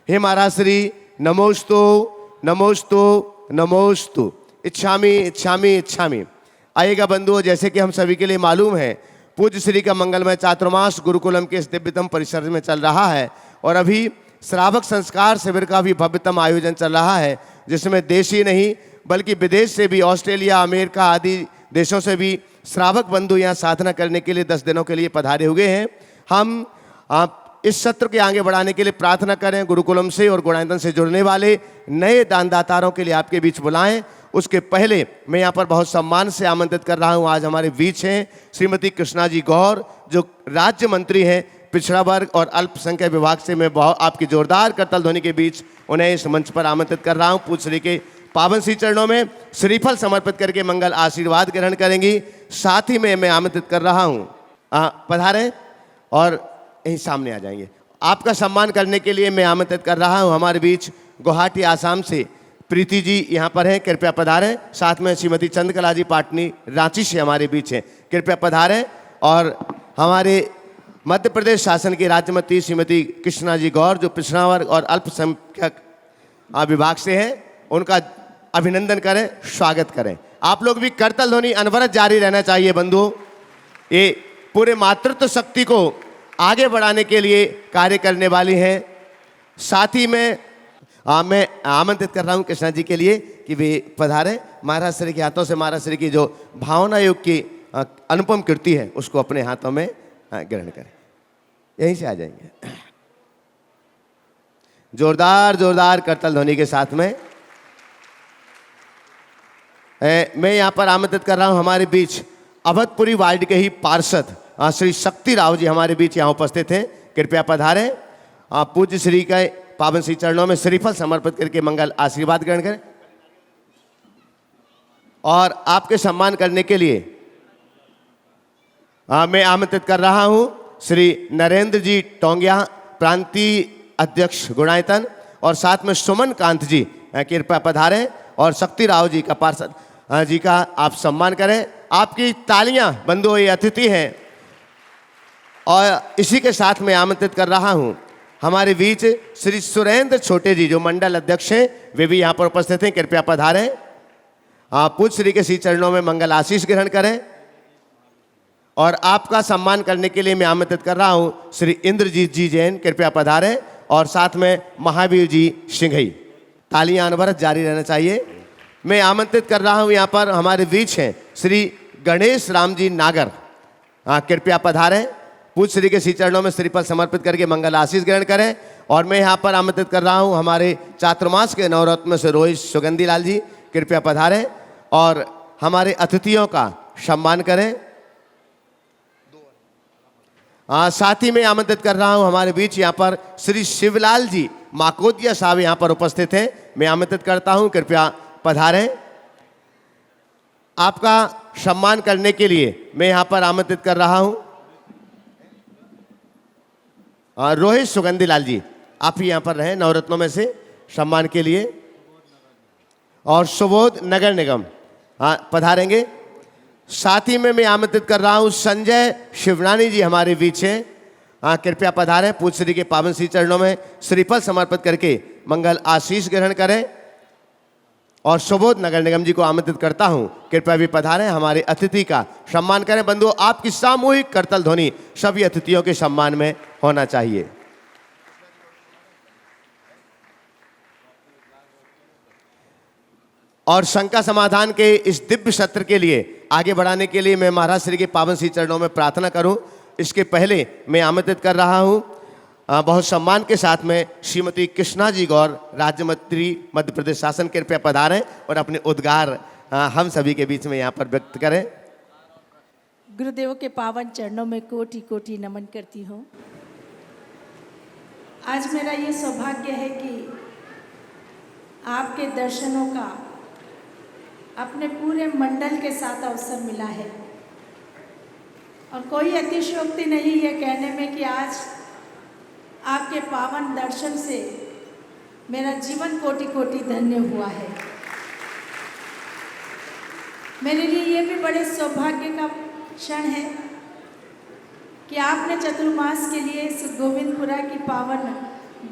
हे महाराश्री नमोस्तु नमोस्तु नमोस्तु, इच्छामि इच्छामि इच्छामि। आइएगा बंधुओं, जैसे कि हम सभी के लिए मालूम है, पूज्य श्री का मंगलमय चातुर्मास गुरुकुलम के इस दिव्यतम परिसर में चल रहा है और अभी श्रावक संस्कार शिविर का भी भव्यतम आयोजन चल रहा है, जिसमें देश ही नहीं बल्कि विदेश से भी, ऑस्ट्रेलिया, अमेरिका आदि देशों से भी श्रावक बंधु यहाँ साधना करने के लिए 10 दिनों के लिए पधारे हुए हैं। हम इस सत्र के आगे बढ़ाने के लिए प्रार्थना करें, गुरुकुलम से और गुणायतन से जुड़ने वाले नए दानदातारों के लिए आपके बीच बुलाएं। उसके पहले मैं यहाँ पर बहुत सम्मान से आमंत्रित कर रहा हूँ, आज हमारे बीच हैं श्रीमती कृष्णा जी गौर, जो राज्य मंत्री हैं पिछड़ा वर्ग और अल्पसंख्यक विभाग से। मैं बहुत आपकी जोरदार करताल ध्वनि के बीच उन्हें इस मंच पर आमंत्रित कर रहा हूँ। पूज्य श्री के पावन श्री चरणों में श्रीफल समर्पित करके मंगल आशीर्वाद ग्रहण करेंगी। साथ ही में मैं आमंत्रित कर रहा हूँ, पधारें और यहीं सामने आ जाएंगे। आपका सम्मान करने के लिए मैं आमंत्रित कर रहा हूँ हमारे बीच गुवाहाटी आसाम से प्रीति जी यहाँ पर हैं, कृपया पधारें। साथ में श्रीमती चंद्रकला जी पाटनी रांची से हमारे बीच हैं, कृपया पधारें। और हमारे मध्य प्रदेश शासन की राज्य मंत्री श्रीमती कृष्णा जी गौर, जो पिछड़ा वर्ग और अल्पसंख्यक विभाग से हैं, उनका अभिनंदन करें, स्वागत करें। आप लोग भी करताल ध्वनि अनवरत जारी रहना चाहिए बंधुओं। ये पूरे मातृत्व शक्ति को आगे बढ़ाने के लिए कार्य करने वाली हैं। साथ ही में मैं आमंत्रित कर रहा हूँ कृष्णा जी के लिए कि वे पधारें। महाराज श्री के हाथों से महाराज श्री की जो भावना युग की अनुपम कृति है उसको अपने हाथों में ग्रहण करें। यहीं से आ जाएंगे। जोरदार जोरदार करताल ध्वनि के साथ में मैं यहाँ पर आमंत्रित कर रहा हूँ हमारे बीच अवधपुरी वार्ड के ही पार्षद श्री शक्ति राव जी हमारे बीच यहाँ उपस्थित हैं, कृपया पधारें। पूज्य श्री के पावन श्री चरणों में श्रीफल समर्पित करके मंगल आशीर्वाद ग्रहण करें। और आपके सम्मान करने के लिए मैं आमंत्रित कर रहा हूँ श्री नरेंद्र जी टोंगिया, प्रांतीय अध्यक्ष गुणायतन, और साथ में सुमन कांत जी कृपया पधारें और शक्ति राव जी का पार्षद जी का आप सम्मान करें। आपकी तालियां बंधुओं, ये अतिथि हैं। और इसी के साथ मैं आमंत्रित कर रहा हूँ हमारे बीच श्री सुरेंद्र छोटे जी, जो मंडल अध्यक्ष हैं, वे भी यहाँ पर उपस्थित हैं, कृपया पधारें। पूज्य श्री के श्री चरणों में मंगल आशीष ग्रहण करें। और आपका सम्मान करने के लिए मैं आमंत्रित कर रहा हूँ श्री इंद्रजीत जी जैन, कृपया पधारें। और साथ में महावीर जी सिंघई। तालियां अनवरत जारी रहना चाहिए। मैं आमंत्रित कर रहा हूँ यहाँ पर हमारे बीच हैं श्री गणेश राम जी नागर, कृपया पधारें। पूज्य श्री के श्री चरणों में श्रीफल समर्पित करके मंगल आशीष ग्रहण करें। और मैं यहाँ पर आमंत्रित कर रहा हूँ हमारे चातुर्मास के नवरत्न से रोहित सुगंधी लाल जी, कृपया पधारें और हमारे अतिथियों का सम्मान करें। साथ ही मैं आमंत्रित कर रहा हूँ हमारे बीच यहाँ पर श्री शिवलाल जी माकोदिया साहब यहाँ पर उपस्थित हैं, मैं आमंत्रित करता हूँ, कृपया पधारें। आपका सम्मान करने के लिए मैं यहाँ पर आमंत्रित कर रहा हूँ रोहित सुगंधी लाल जी, आप ही यहाँ पर रहें नवरत्नों में से सम्मान के लिए। और सुबोध नगर निगम पधारेंगे। साथ ही में मैं आमंत्रित कर रहा हूँ संजय शिवरानी जी हमारे बीच हैं, कृपया पधारें। पूज्य श्री के पावन श्री चरणों में श्रीफल समर्पित करके मंगल आशीष ग्रहण करें। और सुबोध नगर निगम जी को आमंत्रित करता हूं, कृपया भी पधारें, हमारे अतिथि का सम्मान करें। बंधुओं, आपकी सामूहिक करताल ध्वनि सभी अतिथियों के सम्मान में होना चाहिए। और शंका समाधान के इस दिव्य सत्र के लिए आगे बढ़ाने के लिए मैं महाराज श्री के पावन श्री चरणों में प्रार्थना करूं। इसके पहले मैं आमंत्रित कर रहा हूं बहुत सम्मान के साथ में श्रीमती कृष्णा जी गौर, राज्य मंत्री मध्य प्रदेश शासन, कृपया पधारें और अपने उद्गार हम सभी के बीच में यहाँ पर व्यक्त करें। गुरुदेव के पावन चरणों में कोटि कोटि नमन करती हूँ। आज मेरा ये सौभाग्य है कि आपके दर्शनों का अपने पूरे मंडल के साथ अवसर मिला है। और कोई अतिशयोक्ति नहीं है कहने में कि आज आपके पावन दर्शन से मेरा जीवन कोटि कोटि धन्य हुआ है। मेरे लिए ये भी बड़े सौभाग्य का क्षण है कि आपने चतुर्मास के लिए इस गोविंदपुरा की पावन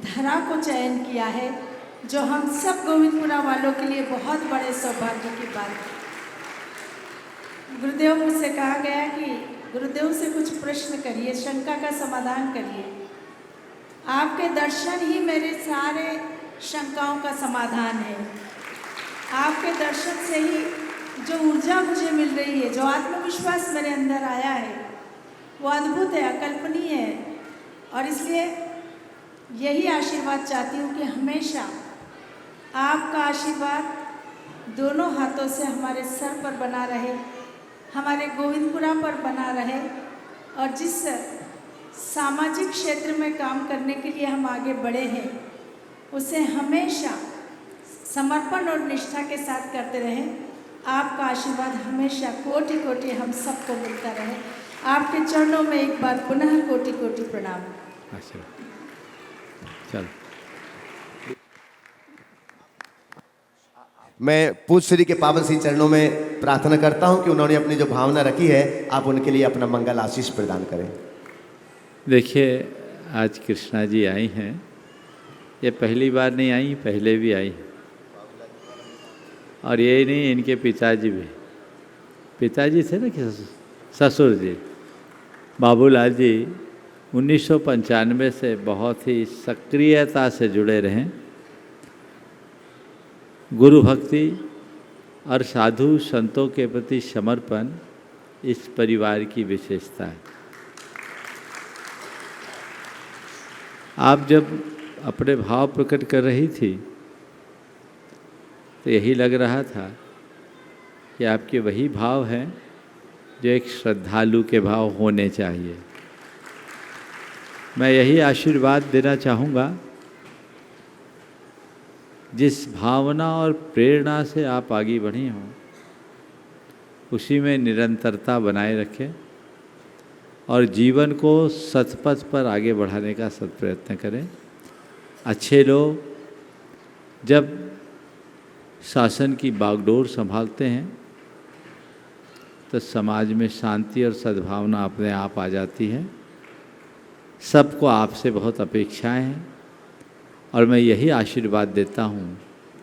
धरा को चयन किया है, जो हम सब गोविंदपुरा वालों के लिए बहुत बड़े सौभाग्य की बात है। गुरुदेव मुझसे कहा गया कि गुरुदेव से कुछ प्रश्न करिए, शंका का समाधान करिए। आपके दर्शन ही मेरे सारे शंकाओं का समाधान है। आपके दर्शन से ही जो ऊर्जा मुझे मिल रही है, जो आत्मविश्वास मेरे अंदर आया है, वो अद्भुत है, अकल्पनीय है। और इसलिए यही आशीर्वाद चाहती हूँ कि हमेशा आपका आशीर्वाद दोनों हाथों से हमारे सर पर बना रहे, हमारे गोविंदपुरा पर बना रहे, और जिस सामाजिक क्षेत्र में काम करने के लिए हम आगे बढ़े हैं, उसे हमेशा समर्पण और निष्ठा के साथ करते रहें। आपका आशीर्वाद हमेशा कोटि कोटि हम सबको मिलता रहे। आपके चरणों में एक बार पुनः कोटि कोटि प्रणाम। चल मैं पूज्य श्री के पावन सिंह चरणों में प्रार्थना करता हूं कि उन्होंने अपनी जो भावना रखी है, आप उनके लिए अपना मंगल आशीष प्रदान करें। देखिए, आज कृष्णा जी आई हैं। ये पहली बार नहीं आई, पहले भी आई। और ये नहीं, इनके पिताजी भी, पिताजी थे ना कि ससुर जी बाबूलाल जी 1995 से बहुत ही सक्रियता से जुड़े रहे। गुरु भक्ति और साधु संतों के प्रति समर्पण इस परिवार की विशेषता है। आप जब अपने भाव प्रकट कर रही थी तो यही लग रहा था कि आपके वही भाव हैं जो एक श्रद्धालु के भाव होने चाहिए। मैं यही आशीर्वाद देना चाहूँगा, जिस भावना और प्रेरणा से आप आगे बढ़ी हों, उसी में निरंतरता बनाए रखें और जीवन को सतपथ पर आगे बढ़ाने का सत्प्रयत्न करें। अच्छे लोग जब शासन की बागडोर संभालते हैं तो समाज में शांति और सद्भावना अपने आप आ जाती है। सबको आपसे बहुत अपेक्षाएं हैं और मैं यही आशीर्वाद देता हूँ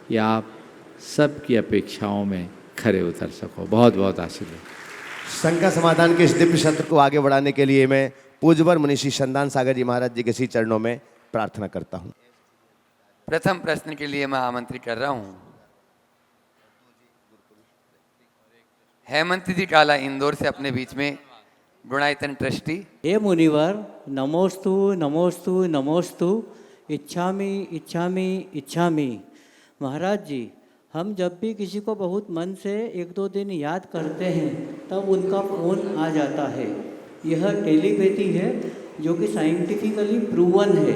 कि आप सबकी अपेक्षाओं में खरे उतर सको। बहुत बहुत आशीर्वाद। शंका समाधान के इस दिव्य सत्र को आगे बढ़ाने के लिए मैं पूज्यवर मुनिषी संदान सागर जी महाराज जी के श्री चरणों में प्रार्थना करता हूँ। प्रथम प्रश्न के लिए मैं आमंत्रित कर रहा हूँ हेमंत जी काला, इंदौर से अपने बीच में गुणायतन ट्रस्टी। हे मुनिवर, नमोस्तु नमोस्तु नमोस्तु, इच्छामि इच्छामि इच्छामि। महाराज जी, हम जब भी किसी को बहुत मन से 1-2 दिन याद करते हैं तब उनका फ़ोन आ जाता है। यह टेलीपैथी है जो कि साइंटिफिकली प्रूवन है।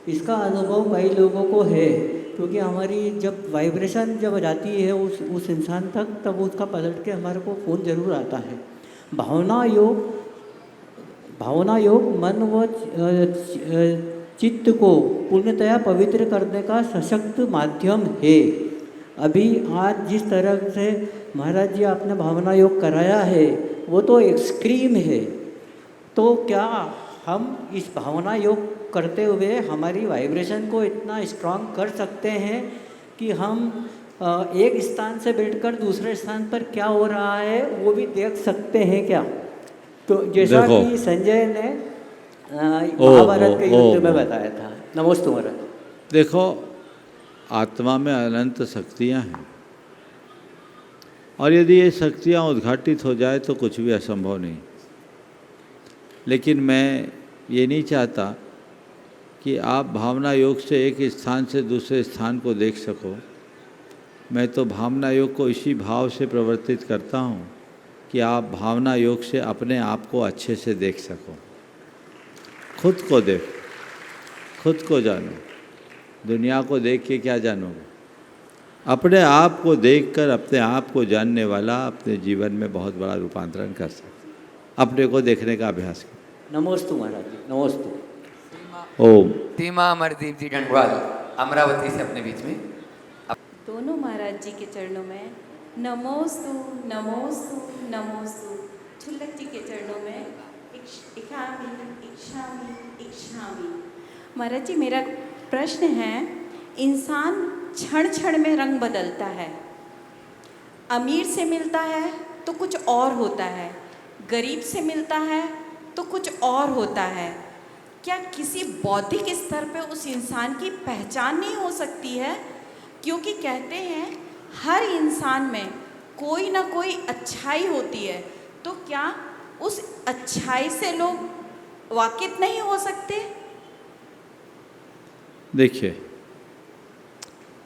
इसका अनुभव कई लोगों को है, क्योंकि हमारी जब वाइब्रेशन जब जाती है उस इंसान तक, तब उसका पलट के हमारे को फ़ोन ज़रूर आता है। भावना योग मन व चित्त को पूर्णतया पवित्र करने का सशक्त माध्यम है। अभी आज जिस तरह से महाराज जी आपने भावना योग कराया है वो तो एक्सट्रीम है। तो क्या हम इस भावना योग करते हुए हमारी वाइब्रेशन को इतना स्ट्रांग कर सकते हैं कि हम एक स्थान से बैठकर दूसरे स्थान पर क्या हो रहा है वो भी देख सकते हैं क्या? तो जैसा कि संजय ने महाभारत के युद्ध में बताया था। नमस्ते महाराज। देखो, आत्मा में अनंत शक्तियाँ हैं और यदि ये शक्तियाँ उद्घाटित हो जाए तो कुछ भी असंभव नहीं। लेकिन मैं ये नहीं चाहता कि आप भावना योग से एक स्थान से दूसरे स्थान को देख सको। मैं तो भावना योग को इसी भाव से प्रवर्तित करता हूँ कि आप भावना योग से अपने आप को अच्छे से देख सको। खुद को देखो, खुद को जानो। दुनिया को देख के क्या जानोगे? अपने आप को देखकर अपने आप को जानने वाला अपने जीवन में बहुत बड़ा रूपांतरण कर सकता। अपने को देखने का अभ्यास करो। नमोस्तु महाराज जी, नमोस्तु। ओम। सीमा अमरदीप जी गंडवाल, अमरावती से अपने बीच में। दोनों महाराज जी के चरणों में नमोस्तु नमोस्तु नमोस्तु। छुल्लक जी के चरणों में इच्छामि इच्छामि इच्छामि। महाराज जी, मेरा प्रश्न है, इंसान क्षण क्षण में रंग बदलता है। अमीर से मिलता है तो कुछ और होता है, गरीब से मिलता है तो कुछ और होता है। क्या किसी बौद्धिक स्तर पे उस इंसान की पहचान नहीं हो सकती है? क्योंकि कहते हैं हर इंसान में कोई ना कोई अच्छाई होती है, तो क्या उस अच्छाई से लोग वाकिफ नहीं हो सकते? देखिए,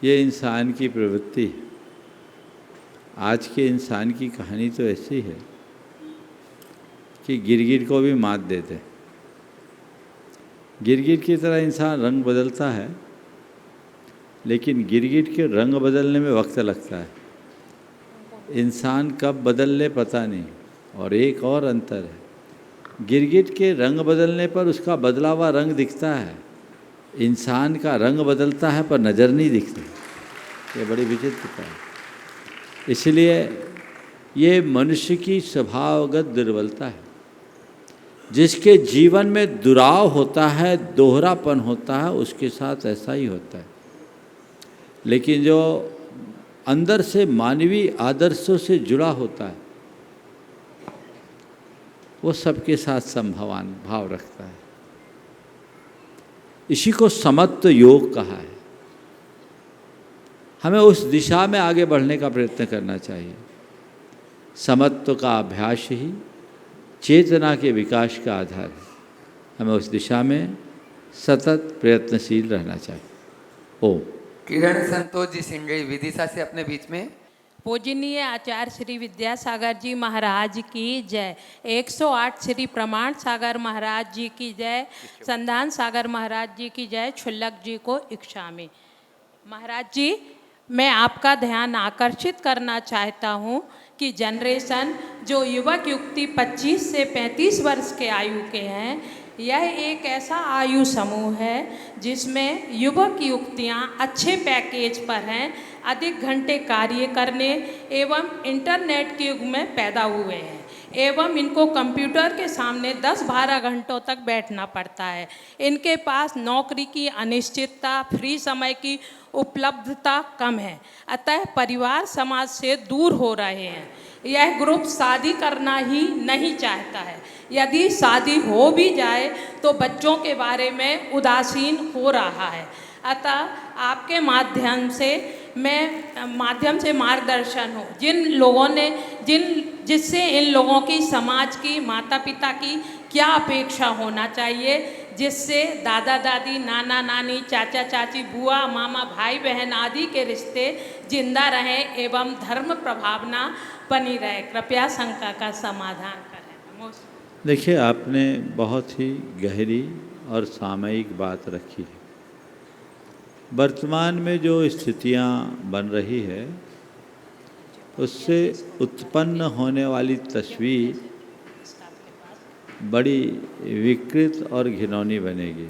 ये इंसान की प्रवृत्ति है। आज के इंसान की कहानी तो ऐसी है कि गिरगिट को भी मात देते। गिरगिट की तरह इंसान रंग बदलता है, लेकिन गिरगिट के रंग बदलने में वक्त लगता है। इंसान कब बदल ले पता नहीं। और एक और अंतर है, गिरगिट के रंग बदलने पर उसका बदला हुआ रंग दिखता है, इंसान का रंग बदलता है पर नज़र नहीं दिखती। ये बड़ी विचित्रता है। इसलिए ये मनुष्य की स्वभावगत दुर्बलता है। जिसके जीवन में दुराव होता है, दोहरापन होता है, उसके साथ ऐसा ही होता है। लेकिन जो अंदर से मानवीय आदर्शों से जुड़ा होता है, वो सबके साथ समभावान भाव रखता है। इसी को समत्व योग कहा है। हमें उस दिशा में आगे बढ़ने का प्रयत्न करना चाहिए। समत्व का अभ्यास ही चेतना के विकास का आधार है। हमें उस दिशा में सतत प्रयत्नशील रहना चाहिए। ओम। किरण संतोष जी सिंगड़ी विदिशा से अपने बीच में। पूजनीय आचार्य श्री विद्यासागर जी महाराज की जय। 108 श्री प्रमाण सागर महाराज जी की जय। संधान सागर महाराज जी की जय। क्षुल्लक जी को इच्छामि। महाराज जी, मैं आपका ध्यान आकर्षित करना चाहता हूँ कि जनरेशन जो युवक युवती 25 से 35 वर्ष के आयु के हैं, यह एक ऐसा आयु समूह है जिसमें युवक युवतियाँ अच्छे पैकेज पर हैं, अधिक घंटे कार्य करने एवं इंटरनेट के युग में पैदा हुए हैं, एवं इनको कंप्यूटर के सामने 10-12 घंटों तक बैठना पड़ता है। इनके पास नौकरी की अनिश्चितता, फ्री समय की उपलब्धता कम है, अतः परिवार समाज से दूर हो रहे हैं। यह ग्रुप शादी करना ही नहीं चाहता है। यदि शादी हो भी जाए तो बच्चों के बारे में उदासीन हो रहा है। अतः आपके माध्यम से मार्गदर्शन हो। जिससे इन लोगों की, समाज की, माता पिता की क्या अपेक्षा होना चाहिए, जिससे दादा दादी, नाना नानी, चाचा चाची, बुआ मामा, भाई बहन आदि के रिश्ते जिंदा रहें एवं धर्म प्रभावना बनी रहे। कृपया शंका का समाधान करें। देखिए, आपने बहुत ही गहरी और सामयिक बात रखी है। वर्तमान में जो स्थितियां बन रही है, उससे उत्पन्न होने वाली तस्वीर बड़ी विकृत और घिनौनी बनेगी।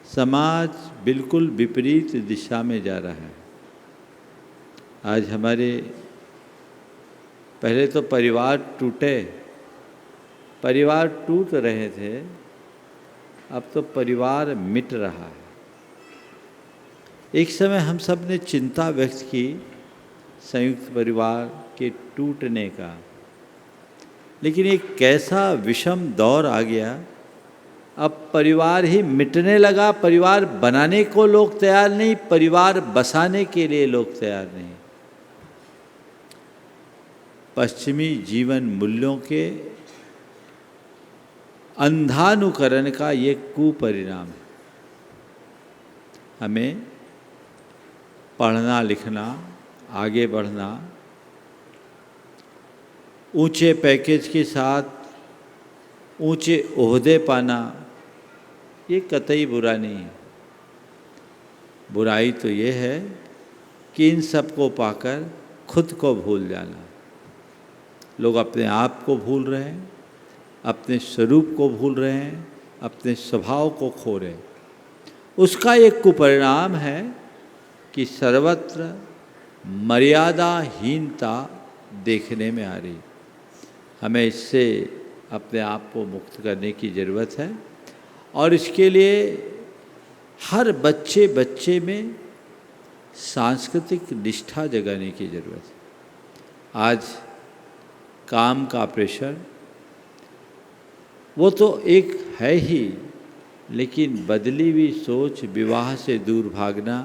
समाज बिल्कुल विपरीत दिशा में जा रहा है। आज हमारे पहले तो परिवार टूट रहे थे, अब तो परिवार मिट रहा है। एक समय हम सब ने चिंता व्यक्त की संयुक्त परिवार के टूटने का, लेकिन एक कैसा विषम दौर आ गया, अब परिवार ही मिटने लगा। परिवार बनाने को लोग तैयार नहीं, परिवार बसाने के लिए लोग तैयार नहीं। पश्चिमी जीवन मूल्यों के अंधानुकरण का ये कुपरिणाम है। हमें पढ़ना लिखना, आगे बढ़ना, ऊंचे पैकेज के साथ ऊंचे ओहदे पाना, ये कतई बुरा नहीं है। बुराई तो ये है कि इन सब को पाकर खुद को भूल जाना। लोग अपने आप को भूल रहे हैं, अपने स्वरूप को भूल रहे हैं, अपने स्वभाव को खो रहे हैं। उसका एक कुपरिणाम है कि सर्वत्र मर्यादाहीनता देखने में आ रही। हमें इससे अपने आप को मुक्त करने की ज़रूरत है, और इसके लिए हर बच्चे बच्चे में सांस्कृतिक निष्ठा जगाने की ज़रूरत है। आज काम का प्रेशर वो तो एक है ही, लेकिन बदली हुई सोच, विवाह से दूर भागना,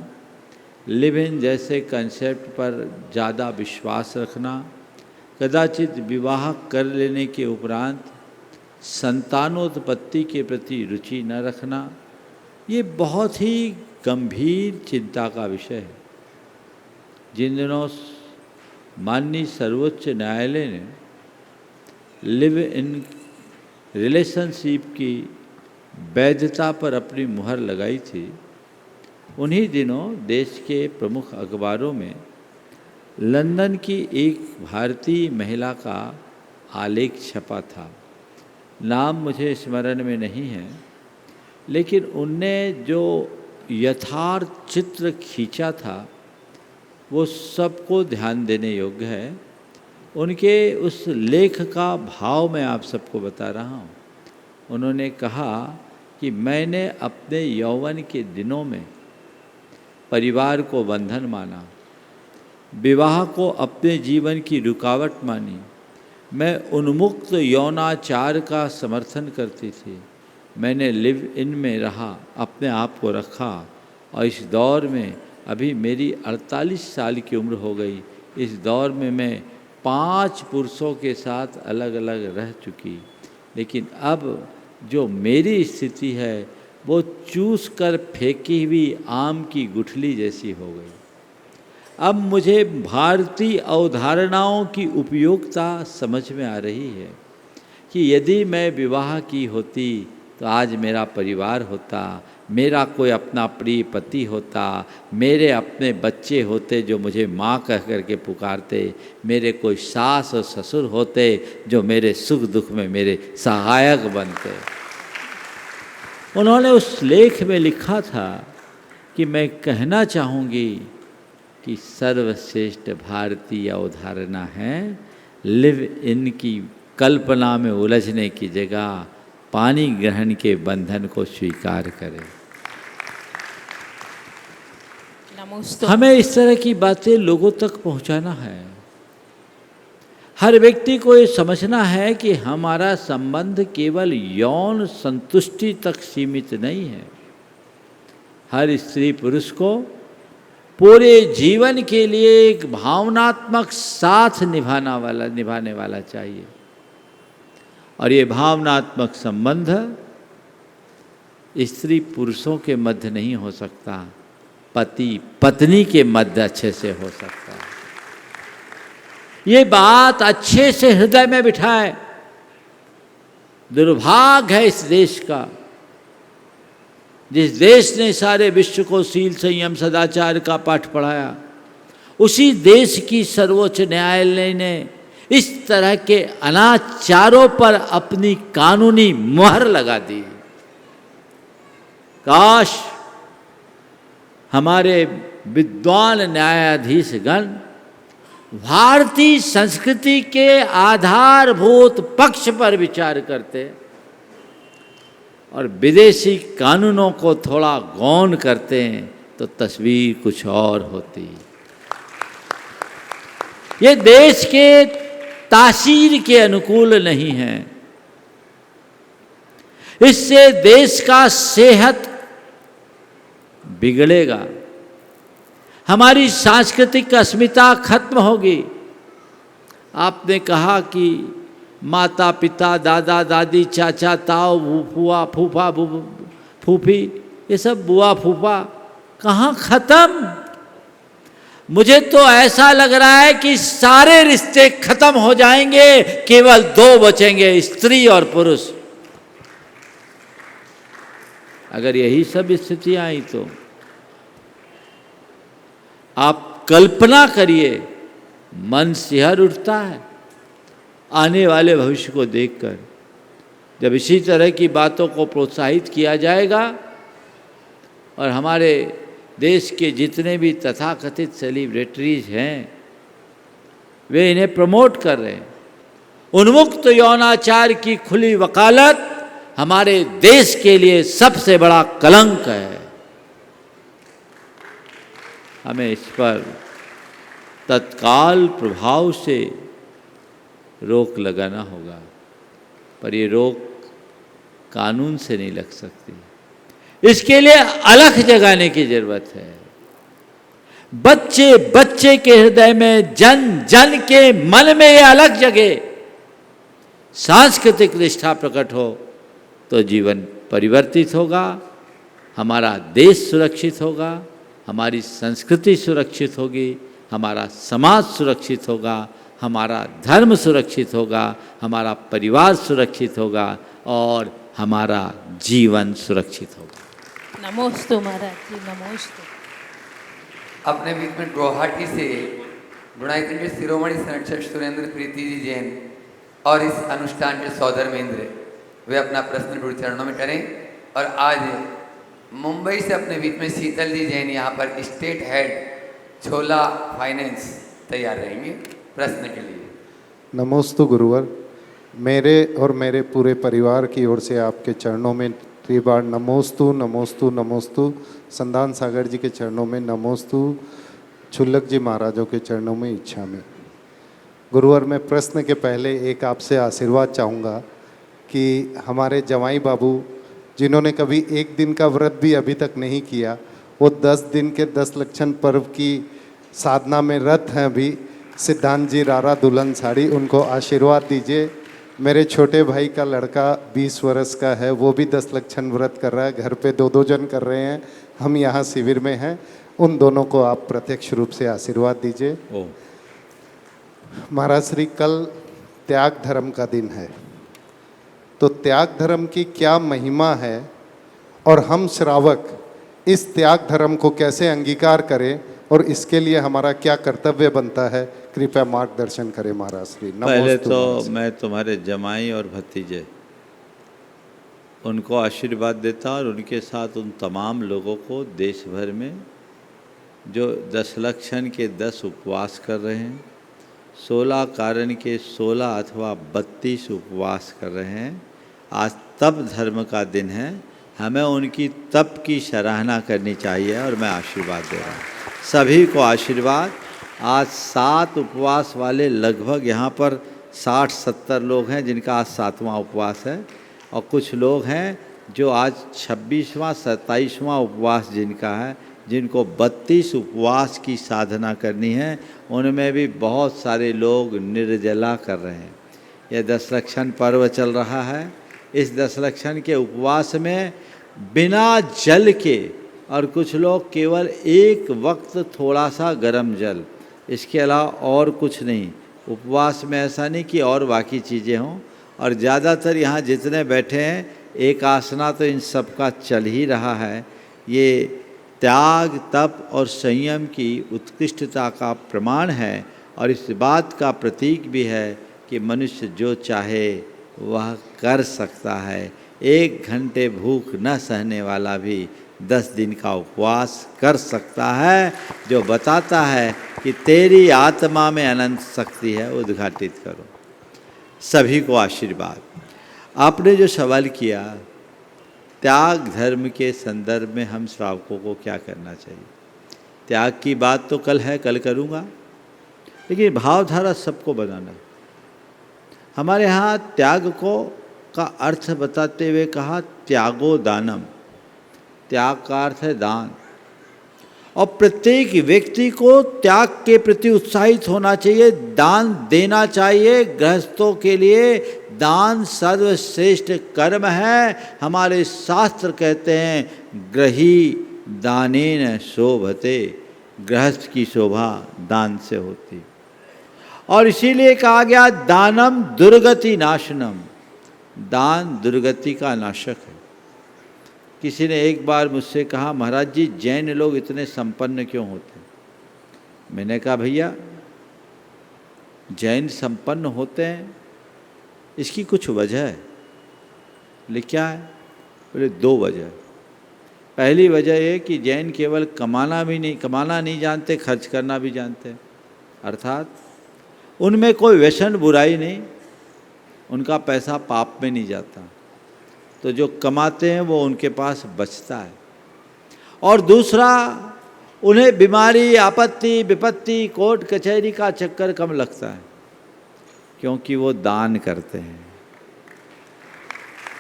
लिव इन जैसे कंसेप्ट पर ज़्यादा विश्वास रखना, कदाचित विवाह कर लेने के उपरांत संतानोत्पत्ति के प्रति रुचि न रखना, ये बहुत ही गंभीर चिंता का विषय है। जिन दिनों माननीय सर्वोच्च न्यायालय ने लिव इन रिलेशनशिप की वैधता पर अपनी मुहर लगाई थी, उन्हीं दिनों देश के प्रमुख अखबारों में लंदन की एक भारतीय महिला का आलेख छपा था। नाम मुझे स्मरण में नहीं है, लेकिन उनने जो यथार्थ चित्र खींचा था वो सबको ध्यान देने योग्य है। उनके उस लेख का भाव मैं आप सबको बता रहा हूँ। उन्होंने कहा कि मैंने अपने यौवन के दिनों में परिवार को बंधन माना, विवाह को अपने जीवन की रुकावट मानी, मैं उन्मुक्त यौनाचार का समर्थन करती थी, मैंने लिव इन में रहा, अपने आप को रखा, और इस दौर में अभी मेरी 48 साल की उम्र हो गई। इस दौर में मैं 5 पुरुषों के साथ अलग अलग रह चुकी, लेकिन अब जो मेरी स्थिति है वो चूस कर फेंकी हुई आम की गुठली जैसी हो गई। अब मुझे भारतीय अवधारणाओं की उपयोगिता समझ में आ रही है कि यदि मैं विवाह की होती तो आज मेरा परिवार होता, मेरा कोई अपना प्रिय पति होता, मेरे अपने बच्चे होते जो मुझे माँ कह करके पुकारते, मेरे कोई सास और ससुर होते जो मेरे सुख दुख में मेरे सहायक बनते। उन्होंने उस लेख में लिखा था कि मैं कहना चाहूँगी कि सर्वश्रेष्ठ भारतीय अवधारणा है लिव इन की कल्पना में उलझने की जगह पानी ग्रहण के बंधन को स्वीकार करें। हमें इस तरह की बातें लोगों तक पहुंचाना है। हर व्यक्ति को ये समझना है कि हमारा संबंध केवल यौन संतुष्टि तक सीमित नहीं है। हर स्त्री पुरुष को पूरे जीवन के लिए एक भावनात्मक साथ निभाने वाला चाहिए, और ये भावनात्मक संबंध स्त्री पुरुषों के मध्य नहीं हो सकता, पति पत्नी के मध्य अच्छे से हो सकता है। ये बात अच्छे से हृदय में बिठाए। दुर्भाग्य है इस देश का, जिस देश ने सारे विश्व को शील संयम सदाचार का पाठ पढ़ाया, उसी देश की सर्वोच्च न्यायालय ने इस तरह के अनाचारों पर अपनी कानूनी मुहर लगा दी। काश हमारे विद्वान न्यायाधीशगण भारतीय संस्कृति के आधारभूत पक्ष पर विचार करते और विदेशी कानूनों को थोड़ा गौण करते हैं तो तस्वीर कुछ और होती। ये देश के तासीर के अनुकूल नहीं है। इससे देश का सेहत बिगड़ेगा, हमारी सांस्कृतिक अस्मिता खत्म होगी। आपने कहा कि माता पिता दादा दादी चाचा ताऊ फुआ फूफा फूफी, ये सब बुआ फूफा कहाँ खत्म? मुझे तो ऐसा लग रहा है कि सारे रिश्ते खत्म हो जाएंगे, केवल 2 बचेंगे, स्त्री और पुरुष। अगर यही सब स्थितियां आई तो आप कल्पना करिए, मन सिहर उठता है आने वाले भविष्य को देखकर। जब इसी तरह की बातों को प्रोत्साहित किया जाएगा और हमारे देश के जितने भी तथाकथित सेलिब्रिटीज हैं वे इन्हें प्रमोट कर रहे हैं, उन्मुक्त यौनाचार की खुली वकालत हमारे देश के लिए सबसे बड़ा कलंक है। हमें इस पर तत्काल प्रभाव से रोक लगाना होगा, पर ये रोक कानून से नहीं लग सकती। इसके लिए अलख जगाने की जरूरत है। बच्चे बच्चे के हृदय में, जन जन के मन में ये अलख जगे, सांस्कृतिक निष्ठा प्रकट हो तो जीवन परिवर्तित होगा, हमारा देश सुरक्षित होगा, हमारी संस्कृति सुरक्षित होगी, हमारा समाज सुरक्षित होगा, हमारा धर्म सुरक्षित होगा, हमारा परिवार सुरक्षित होगा और हमारा जीवन सुरक्षित होगा। नमोस्तु महाराज जी, नमोस्तु। अपने बीच में गुवाहाटी से गुणायतन शिरोमणि संरक्षक सुरेंद्र प्रीति जी जैन और इस अनुष्ठान के सौधर्मेंद्र वे अपना प्रश्न गुरु चरणों में करें। और आज मुंबई से अपने बीच में शीतल जी जैन यहाँ पर स्टेट हेड छोला फाइनेंस तैयार रहेंगे प्रश्न के लिए। नमोस्तु गुरुवर, मेरे और मेरे पूरे परिवार की ओर से आपके चरणों में त्रिबार नमोस्तु नमोस्तु नमोस्तु, संधान सागर जी के चरणों में नमोस्तु, छुल्लक जी महाराजों के चरणों में इच्छा में। गुरुवर, मैं प्रश्न के पहले एक आपसे आशीर्वाद चाहूँगा कि हमारे जवाई बाबू जिन्होंने कभी एक दिन का व्रत भी अभी तक नहीं किया, वो 10 दिन के 10 लक्षण पर्व की साधना में रत हैं अभी। सिद्धांत जी रारा दुल्हन साड़ी, उनको आशीर्वाद दीजिए। मेरे छोटे भाई का लड़का 20 वर्ष का है, वो भी 10 लक्षण व्रत कर रहा है, घर पे 2-2 जन कर रहे हैं, हम यहाँ शिविर में हैं। उन दोनों को आप प्रत्यक्ष रूप से आशीर्वाद दीजिए। महाराज श्री, कल त्याग धर्म का दिन है, तो त्याग धर्म की क्या महिमा है और हम श्रावक इस त्याग धर्म को कैसे अंगीकार करें और इसके लिए हमारा क्या कर्तव्य बनता है, कृपया मार्गदर्शन करें महाराज श्री। पहले तो मैं तुम्हारे जमाई और भतीजे उनको आशीर्वाद देता और उनके साथ उन तमाम लोगों को देश भर में जो 10 लक्षण के 10 उपवास कर रहे हैं, 16 कारण के 16 अथवा 32 उपवास कर रहे हैं। आज तप धर्म का दिन है, हमें उनकी तप की सराहना करनी चाहिए और मैं आशीर्वाद दे रहा हूँ सभी को आशीर्वाद। आज 7 उपवास वाले लगभग यहाँ पर 60-70 लोग हैं जिनका आज 7वां उपवास है, और कुछ लोग हैं जो आज 26वां 27वां उपवास जिनका है, जिनको 32 उपवास की साधना करनी है। उनमें भी बहुत सारे लोग निर्जला कर रहे हैं। यह 10 लक्षण पर्व चल रहा है। इस 10 लक्षण के उपवास में बिना जल के, और कुछ लोग केवल एक वक्त थोड़ा सा गर्म जल, इसके अलावा और कुछ नहीं। उपवास में ऐसा नहीं कि और बाकी चीज़ें हों, और ज़्यादातर यहाँ जितने बैठे हैं एक आसना तो इन सब का चल ही रहा है। ये त्याग, तप और संयम की उत्कृष्टता का प्रमाण है और इस बात का प्रतीक भी है कि मनुष्य जो चाहे वह कर सकता है। 1 घंटे भूख न सहने वाला भी 10 दिन का उपवास कर सकता है, जो बताता है कि तेरी आत्मा में अनंत शक्ति है, उद्घाटित करो। सभी को आशीर्वाद। आपने जो सवाल किया, त्याग धर्म के संदर्भ में हम श्रावकों को क्या करना चाहिए, त्याग की बात तो कल है, कल करूँगा, लेकिन भावधारा सबको बनाना है। हमारे यहाँ त्याग को का अर्थ बताते हुए कहा त्यागो दानम, त्याग का अर्थ है दान, और प्रत्येक व्यक्ति को त्याग के प्रति उत्साहित होना चाहिए, दान देना चाहिए। गृहस्थों के लिए दान सर्वश्रेष्ठ कर्म है। हमारे शास्त्र कहते हैं ग्रही दानेन शोभते, गृहस्थ की शोभा दान से होती, और इसीलिए कहा गया दानम दुर्गति नाशनम, दान दुर्गति का नाशक है। किसी ने एक बार मुझसे कहा, महाराज जी जैन लोग इतने संपन्न क्यों होते? मैंने कहा भैया जैन संपन्न होते हैं इसकी कुछ वजह है। बोले क्या है? बोले 2 वजह। पहली वजह ये कि जैन केवल कमाना नहीं जानते, खर्च करना भी जानते हैं, अर्थात उनमें कोई व्यसन बुराई नहीं, उनका पैसा पाप में नहीं जाता, तो जो कमाते हैं वो उनके पास बचता है। और दूसरा, उन्हें बीमारी, आपत्ति, विपत्ति, कोर्ट कचहरी का चक्कर कम लगता है, क्योंकि वो दान करते हैं,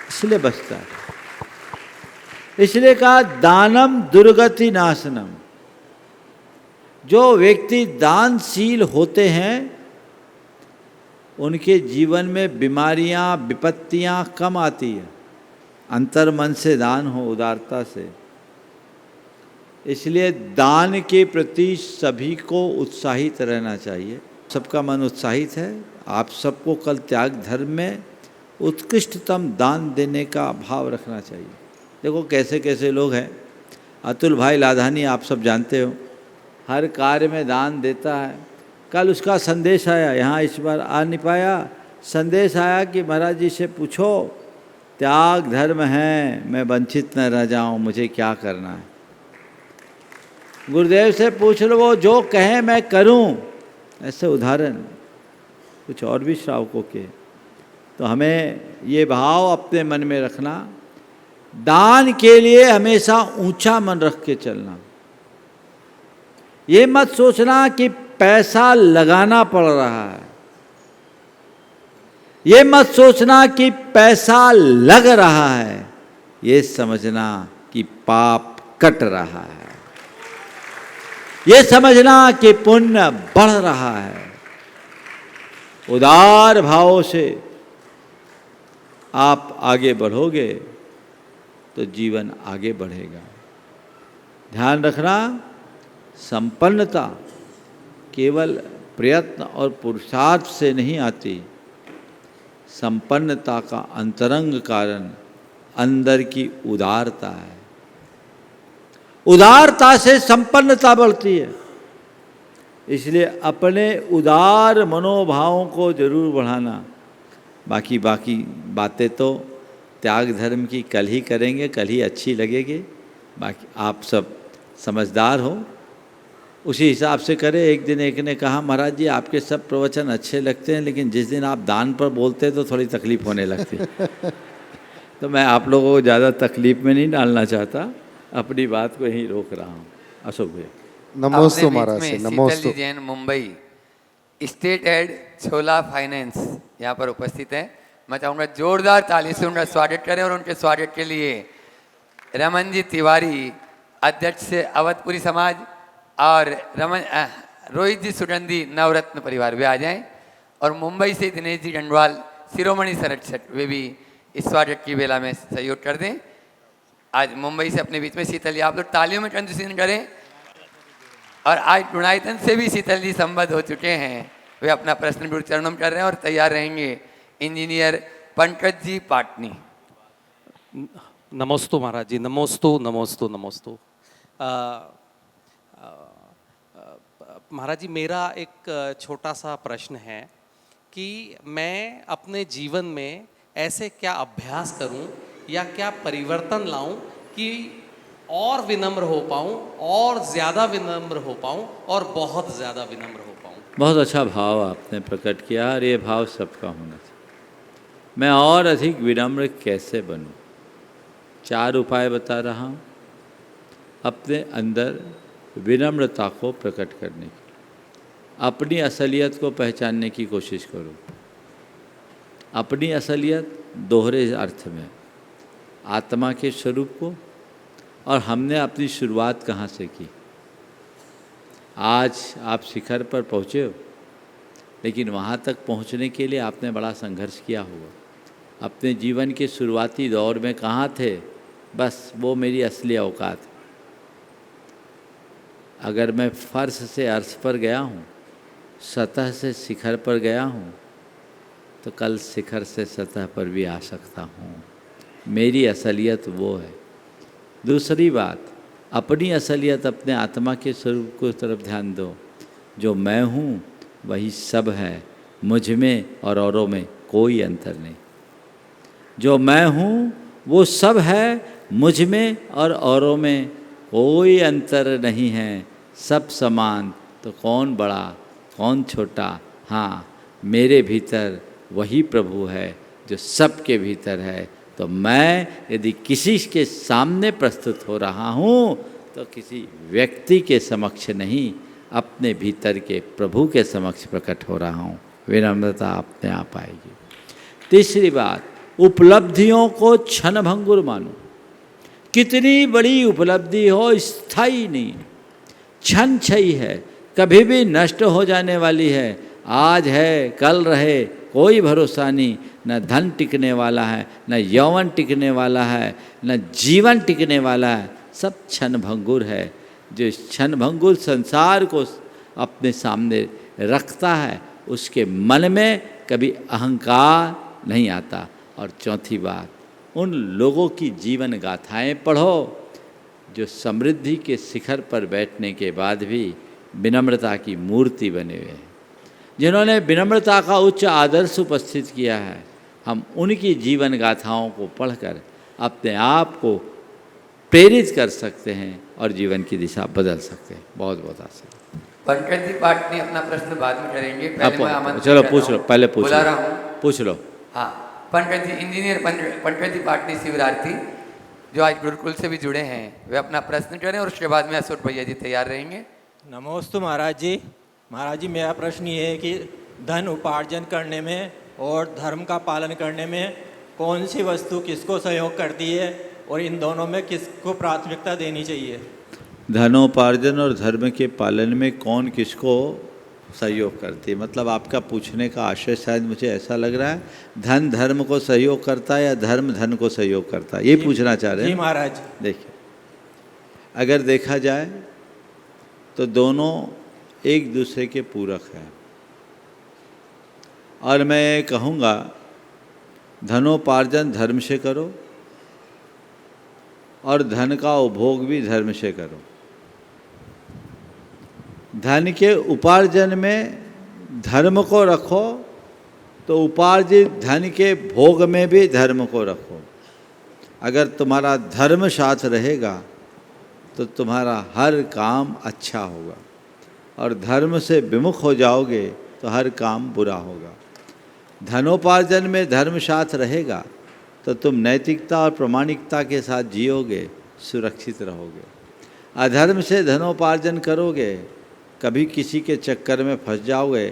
इसलिए बचता है। इसलिए कहा दानम दुर्गति नाशनम। जो व्यक्ति दानशील होते हैं उनके जीवन में बीमारियां, विपत्तियां कम आती है। अंतर मन से दान हो, उदारता से। इसलिए दान के प्रति सभी को उत्साहित रहना चाहिए। सबका मन उत्साहित है। आप सबको कल त्याग धर्म में उत्कृष्टतम दान देने का भाव रखना चाहिए। देखो कैसे कैसे लोग हैं। अतुल भाई लाधानी आप सब जानते हो, हर कार्य में दान देता है। कल उसका संदेश आया, यहाँ इस बार आ नहीं पाया। संदेश आया कि महाराज जी से पूछो, त्याग धर्म है, मैं वंचित न रह जाऊँ, मुझे क्या करना है। गुरुदेव से पूछ लो, वो जो कहें मैं करूं। ऐसे उदाहरण कुछ और भी श्रावकों के। तो हमें ये भाव अपने मन में रखना, दान के लिए हमेशा ऊंचा मन रख के चलना। ये मत सोचना कि पैसा लगाना पड़ रहा है, ये मत सोचना कि पैसा लग रहा है, ये समझना कि पाप कट रहा है, ये समझना कि पुण्य बढ़ रहा है। उदार भाव से आप आगे बढ़ोगे तो जीवन आगे बढ़ेगा। ध्यान रखना, संपन्नता केवल प्रयत्न और पुरुषार्थ से नहीं आती। संपन्नता का अंतरंग कारण अंदर की उदारता है। उदारता से संपन्नता बढ़ती है। इसलिए अपने उदार मनोभावों को जरूर बढ़ाना। बाकी बातें तो त्याग धर्म की कल ही करेंगे, कल ही अच्छी लगेगी। बाकी आप सब समझदार हो, उसी हिसाब से करें। एक दिन एक ने कहा, महाराज जी आपके सब प्रवचन अच्छे लगते हैं, लेकिन जिस दिन आप दान पर बोलते हैं तो थोड़ी तकलीफ होने लगती है। तो मैं आप लोगों को ज़्यादा तकलीफ में नहीं डालना चाहता, अपनी बात को यहीं रोक रहा हूँ। अशोक भैया नमोस्तु महाराज से। शीतल नमोस्तु। जी जैन मुंबई, स्टेट हेड छोला फाइनेंस यहाँ पर उपस्थित है। मैं चाहूँगा जोरदार ताली से उनका स्वागत करें। और उनके स्वागत के लिए रमन जी तिवारी, अध्यक्ष से अवधपुरी समाज, और रोहित जी सुगंधी नवरत्न परिवार वे आ जाएं। और मुंबई से दिनेश जी डंडवाल, शिरोमणि संरक्षक, वे भी इस स्वागत की बेला में सहयोग कर दें। आज मुंबई से अपने बीच में शीतल जी, आप लोग तालियों में कंजूसी करें। और आज गुणायतन से भी शीतल जी संबद्ध हो चुके हैं, वे अपना प्रश्न गुरु चरणों में कर रहे हैं और तैयार रहेंगे। इंजीनियर पंकज जी पाटनी। नमोस्तु महाराज जी, नमोस्तु नमोस्तु नमोस्तु। महाराज जी, मेरा एक छोटा सा प्रश्न है कि मैं अपने जीवन में ऐसे क्या अभ्यास करूं या क्या परिवर्तन लाऊं कि और विनम्र हो पाऊं, और ज़्यादा विनम्र हो पाऊं, और बहुत ज़्यादा विनम्र हो पाऊं। बहुत अच्छा भाव आपने प्रकट किया, और ये भाव सबका होना चाहिए। मैं और अधिक विनम्र कैसे बनूं? 4 उपाय बता रहा हूं अपने अंदर विनम्रता को प्रकट करने की। अपनी असलियत को पहचानने की कोशिश करो। अपनी असलियत दोहरे अर्थ में, आत्मा के स्वरूप को, और हमने अपनी शुरुआत कहाँ से की। आज आप शिखर पर पहुँचे हो, लेकिन वहाँ तक पहुँचने के लिए आपने बड़ा संघर्ष किया होगा। अपने जीवन के शुरुआती दौर में कहाँ थे? बस वो मेरी असली औकात है। अगर मैं फर्श से अर्श पर गया हूँ, सतह से शिखर पर गया हूँ, तो कल शिखर से सतह पर भी आ सकता हूँ। मेरी असलियत वो है। दूसरी बात, अपनी असलियत, अपने आत्मा के स्वरूप को तरफ ध्यान दो। जो मैं हूँ वही सब है, मुझ में और औरों में कोई अंतर नहीं। जो मैं हूँ वो सब है, मुझ में और औरों में कोई अंतर नहीं है, सब समान। तो कौन बड़ा कौन छोटा? हाँ, मेरे भीतर वही प्रभु है जो सबके भीतर है। तो मैं यदि किसी के सामने प्रस्तुत हो रहा हूँ तो किसी व्यक्ति के समक्ष नहीं, अपने भीतर के प्रभु के समक्ष प्रकट हो रहा हूँ। विनम्रता अपने आप आएगी। तीसरी बात, उपलब्धियों को क्षण भंगुर मानो। कितनी बड़ी उपलब्धि हो, स्थायी नहीं, क्षण क्षयी है, कभी भी नष्ट हो जाने वाली है। आज है कल रहे, कोई भरोसा नहीं। न धन टिकने वाला है, न यौवन टिकने वाला है, न जीवन टिकने वाला है, सब क्षण भंगुर है। जो इस क्षण भंगुर संसार को अपने सामने रखता है, उसके मन में कभी अहंकार नहीं आता। और चौथी बात, उन लोगों की जीवन गाथाएं पढ़ो जो समृद्धि के शिखर पर बैठने के बाद भी विनम्रता की मूर्ति बने हुए हैं, जिन्होंने विनम्रता का उच्च आदर्श उपस्थित किया है। हम उनकी जीवन गाथाओं को पढ़कर अपने आप को प्रेरित कर सकते हैं और जीवन की दिशा बदल सकते हैं। बहुत बहुत आशीर्वाद। पंकज जी पाटनी अपना प्रश्न बाद में करेंगे, पहले मैं आमंत्रित चलो करता पूछ लो, हूं। पहले पूछ बुला लो, रहा हूं। पूछ लो। हाँ, पंकज जी, इंजीनियर पंकज जी पाटनी शिवरार्थी, जो आज गुरुकुल से भी जुड़े हैं, वे अपना प्रश्न करें और उसके बाद में अशोक भैया जी तैयार रहेंगे। नमोस्तु महाराज जी। महाराज जी, मेरा प्रश्न ये है कि धन उपार्जन करने में और धर्म का पालन करने में कौन सी वस्तु किसको सहयोग करती है और इन दोनों में किसको प्राथमिकता देनी चाहिए? धनोपार्जन और धर्म के पालन में कौन किसको सहयोग करती है, मतलब आपका पूछने का आशय शायद मुझे ऐसा लग रहा है धन धर्म को सहयोग करता है या धर्म धन को सहयोग करता है, ये पूछना चाह रहे हैं? जी महाराज। देखिए, अगर देखा जाए तो दोनों एक दूसरे के पूरक हैं। और मैं कहूँगा धनोपार्जन धर्म से करो और धन का उपभोग भी धर्म से करो। धन के उपार्जन में धर्म को रखो तो उपार्जित धन के भोग में भी धर्म को रखो। अगर तुम्हारा धर्म साथ रहेगा तो तुम्हारा हर काम अच्छा होगा, और धर्म से विमुख हो जाओगे तो हर काम बुरा होगा। धनोपार्जन में धर्म साथ रहेगा तो तुम नैतिकता और प्रामाणिकता के साथ जियोगे, सुरक्षित रहोगे। अधर्म से धनोपार्जन करोगे, कभी किसी के चक्कर में फंस जाओगे,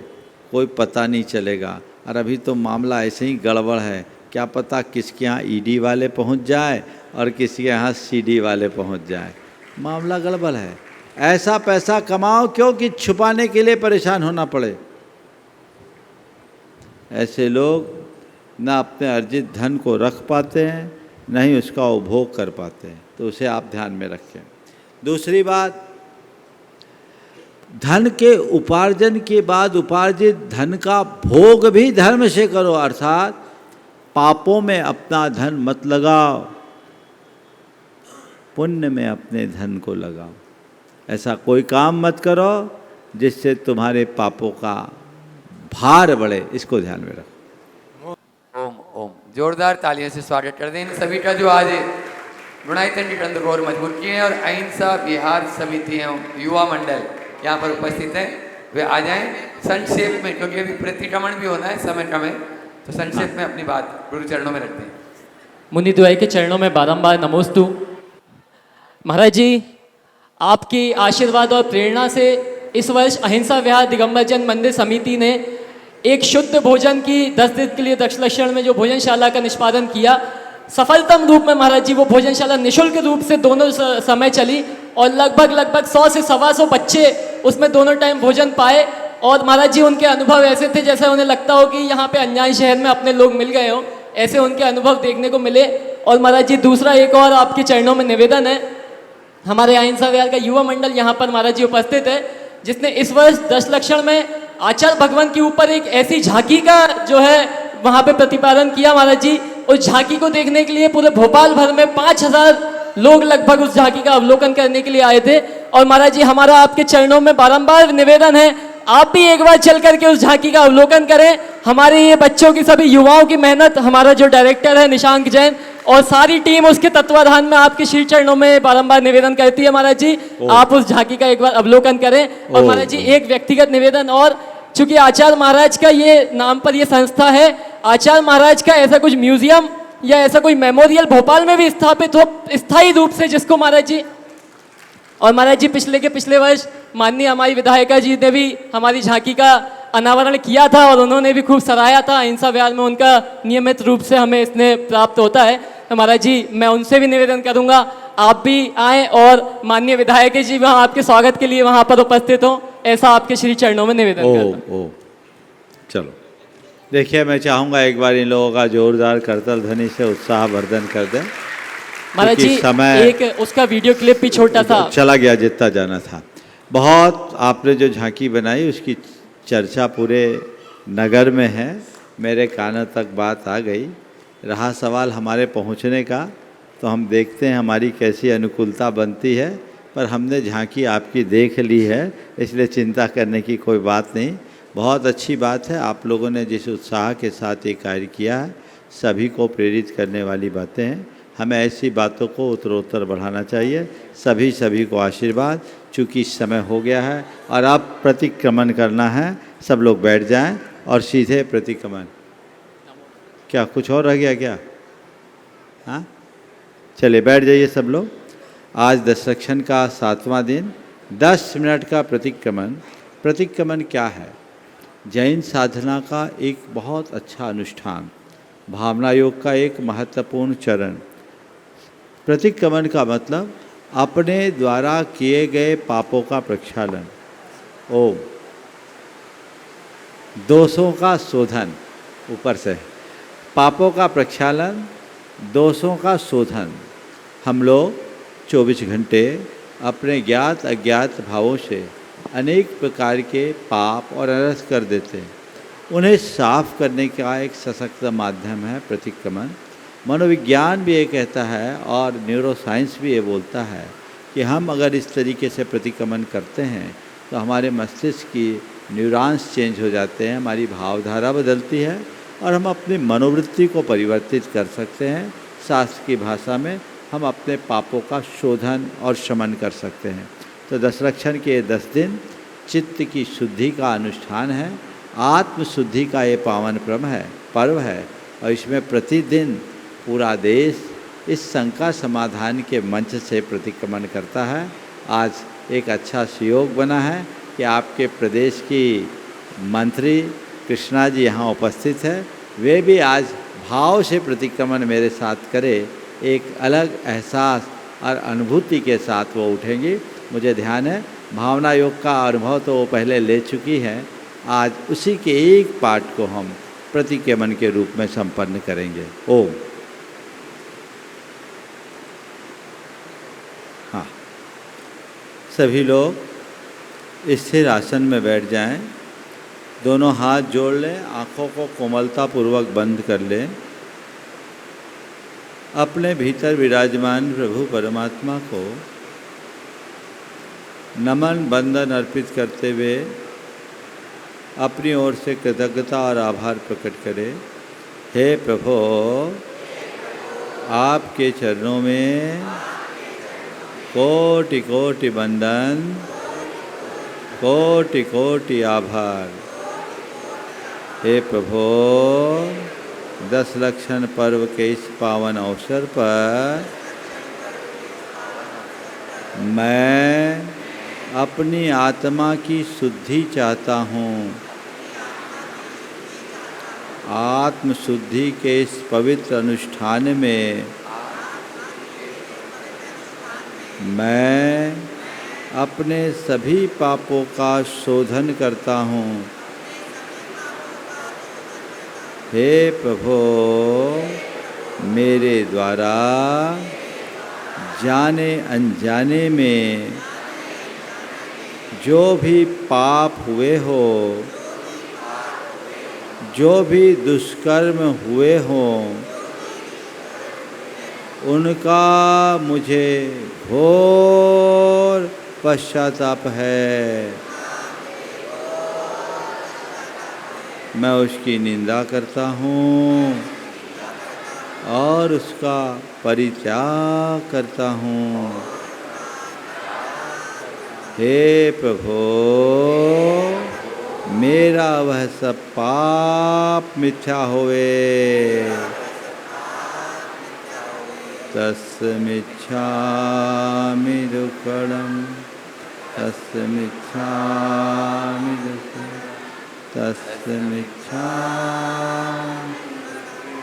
कोई पता नहीं चलेगा। और अभी तो मामला ऐसे ही गड़बड़ है, क्या पता किसके यहाँ ईडी वाले पहुँच जाए और किसी के यहाँ सीडी वाले पहुँच जाए, मामला गड़बड़ है। ऐसा पैसा कमाओ क्यों कि छुपाने के लिए परेशान होना पड़े। ऐसे लोग न अपने अर्जित धन को रख पाते हैं, न ही उसका उपभोग कर पाते हैं, तो उसे आप ध्यान में रखें। दूसरी बात, धन के उपार्जन के बाद उपार्जित धन का भोग भी धर्म से करो, अर्थात पापों में अपना धन मत लगाओ, पुण्य में अपने धन को लगाओ। ऐसा कोई काम मत करो जिससे तुम्हारे पापों का भार बढ़े, इसको ध्यान में रखो। ओम ओम। जोरदार तालियों से स्वागत कर दें इन सभी का जो आज गुणायतन की कंध को और मजबूत किए हैं। और अहिंसा विहार समिति युवा मंडल यहाँ पर उपस्थित है, वे आ जाएं संक्षेप में, क्योंकि अभी प्रतिक्रमण भी होना है, समय कम है, तो संक्षेप में अपनी बात गुरु चरणों में रखते हैं। मुनि द्वय के चरणों में बारंबार नमोस्तु। महाराज जी, आपकी आशीर्वाद और प्रेरणा से इस वर्ष अहिंसा विहार दिगंबर जन मंदिर समिति ने एक शुद्ध भोजन की 10 दिन के लिए दक्षलक्षण में जो भोजनशाला का निष्पादन किया, सफलतम रूप में महाराज जी वो भोजनशाला निःशुल्क रूप से दोनों समय चली और लगभग 100 से 125 बच्चे उसमें दोनों टाइम भोजन पाए। और महाराज जी उनके अनुभव ऐसे थे जैसे उन्हें लगता हो कि यहाँ पे अनजान शहर में अपने लोग मिल गए हो, ऐसे उनके अनुभव देखने को मिले। और महाराज जी दूसरा एक और आपके चरणों में निवेदन है, हमारे अहिंसा विहार का युवा मंडल यहाँ पर महाराज जी उपस्थित है, जिसने इस वर्ष दशलक्षण में आचार्य भगवान के ऊपर एक ऐसी झांकी का जो है वहाँ पे प्रतिपादन किया महाराज जी। उस झांकी को देखने के लिए पूरे भोपाल भर में 5000 लोग लगभग उस झांकी का अवलोकन करने के लिए आए थे। और महाराज जी, हमारा आपके चरणों में बारंबार निवेदन है, आप भी एक बार चल करके उस झांकी का अवलोकन करें। हमारे ये बच्चों की, सभी युवाओं की मेहनत, हमारा जो डायरेक्टर है निशांक जैन और सारी टीम उसके तत्वाधान में आपके श्री चरणों में बारंबार निवेदन करती है महाराज जी, आप उस झांकी का एक बार अवलोकन करें। और महाराज जी, एक व्यक्तिगत निवेदन और, चूंकि आचार्य महाराज का ये नाम पर ये संस्था है, आचार्य महाराज का ऐसा कुछ म्यूजियम या ऐसा कोई मेमोरियल भोपाल में भी स्थापित हो स्थायी रूप से, जिसको महाराज जी और महाराज जी पिछले वर्ष माननीय हमारी विधायिका जी ने भी हमारी झांकी का अनावरण किया था और उन्होंने भी खूब सराहा था। अहिंसा विहार में उनका नियमित रूप से हमें स्नेह प्राप्त होता है। तो महाराज जी मैं उनसे भी निवेदन करूंगा आप भी आएँ और माननीय विधायक जी वहाँ आपके स्वागत के लिए वहाँ पर उपस्थित हों, ऐसा आपके श्री चरणों में निवेदन करता हूं। चलो देखिए, मैं चाहूँगा एक बार इन लोगों का जोरदार करतल ध्वनि से उत्साहवर्धन कर दें। महाराज जी समय एक उसका वीडियो क्लिप भी छोटा था, चला गया जितना जाना था। बहुत आपने जो झांकी बनाई उसकी चर्चा पूरे नगर में है, मेरे कानों तक बात आ गई। रहा सवाल हमारे पहुंचने का, तो हम देखते हैं हमारी कैसी अनुकूलता बनती है, पर हमने झांकी आपकी देख ली है, इसलिए चिंता करने की कोई बात नहीं। बहुत अच्छी बात है, आप लोगों ने जिस उत्साह के साथ ये कार्य किया है, सभी को प्रेरित करने वाली बातें हैं। हमें ऐसी बातों को उत्तरोत्तर बढ़ाना चाहिए। सभी को आशीर्वाद। चूँकि समय हो गया है और अब प्रतिक्रमण करना है, सब लोग बैठ जाएं और सीधे प्रतिक्रमण। क्या कुछ और रह गया क्या? हाँ, चलिए बैठ जाइए सब लोग। आज दशरक्षण का 7वां दिन, 10 मिनट का प्रतिक्रमण। प्रतिक्रमण क्या है? जैन साधना का एक बहुत अच्छा अनुष्ठान, भावना योग का एक महत्वपूर्ण चरण। प्रतिक्रमण का मतलब अपने द्वारा किए गए पापों का प्रक्षालन, ओम, दोषों का शोधन, ऊपर से पापों का प्रक्षालन, दोषों का शोधन। हम लोग 24 घंटे अपने ज्ञात अज्ञात भावों से अनेक प्रकार के पाप और अनर्थ कर देते हैं। उन्हें साफ करने का एक सशक्त माध्यम है प्रतिक्रमण। मनोविज्ञान भी ये कहता है और न्यूरोसाइंस भी ये बोलता है कि हम अगर इस तरीके से प्रतिक्रमण करते हैं तो हमारे मस्तिष्क की न्यूरॉन्स चेंज हो जाते हैं, हमारी भावधारा बदलती है और हम अपनी मनोवृत्ति को परिवर्तित कर सकते हैं। शास्त्र की भाषा में हम अपने पापों का शोधन और शमन कर सकते हैं। तो दशरक्षण के 10 दिन चित्त की शुद्धि का अनुष्ठान है, आत्मशुद्धि का ये पावन पर्व है और इसमें प्रतिदिन पूरा देश इस शंका समाधान के मंच से प्रतिक्रमण करता है। आज एक अच्छा सहयोग बना है कि आपके प्रदेश की मंत्री कृष्णा जी यहाँ उपस्थित है, वे भी आज भाव से प्रतिक्रमण मेरे साथ करे। एक अलग एहसास और अनुभूति के साथ वो उठेंगी। मुझे ध्यान है भावना योग का अनुभव तो वो पहले ले चुकी हैं, आज उसी के एक पाठ को हम प्रतिक्रमण के रूप में संपन्न करेंगे। ओम। हाँ, सभी लोग स्थिर आसन में बैठ जाएं, दोनों हाथ जोड़ लें, आँखों को कोमलतापूर्वक बंद कर लें। अपने भीतर विराजमान प्रभु परमात्मा को नमन बंदन अर्पित करते हुए अपनी ओर से कृतज्ञता और आभार प्रकट करें। हे प्रभु, आपके चरणों में कोटि कोटि वंदन, कोटि कोटि आभार। हे प्रभु, दशरक्षण पर्व के इस पावन अवसर पर मैं अपनी आत्मा की शुद्धि चाहता हूँ। आत्म शुद्धि के इस पवित्र अनुष्ठान में मैं अपने सभी पापों का शोधन करता हूँ। हे प्रभु, मेरे द्वारा जाने अनजाने में जो भी पाप हुए हो, जो भी दुष्कर्म हुए हों, उनका मुझे घोर पश्चाताप है। मैं उसकी निंदा करता हूँ और उसका परित्याग करता हूँ। हे प्रभु, मेरा वह सब पाप मिथ्या होवे। तस्मिच्छामि दुक्कडं तस्मिच्छामि दुक्कडं तस्मिच्छामि।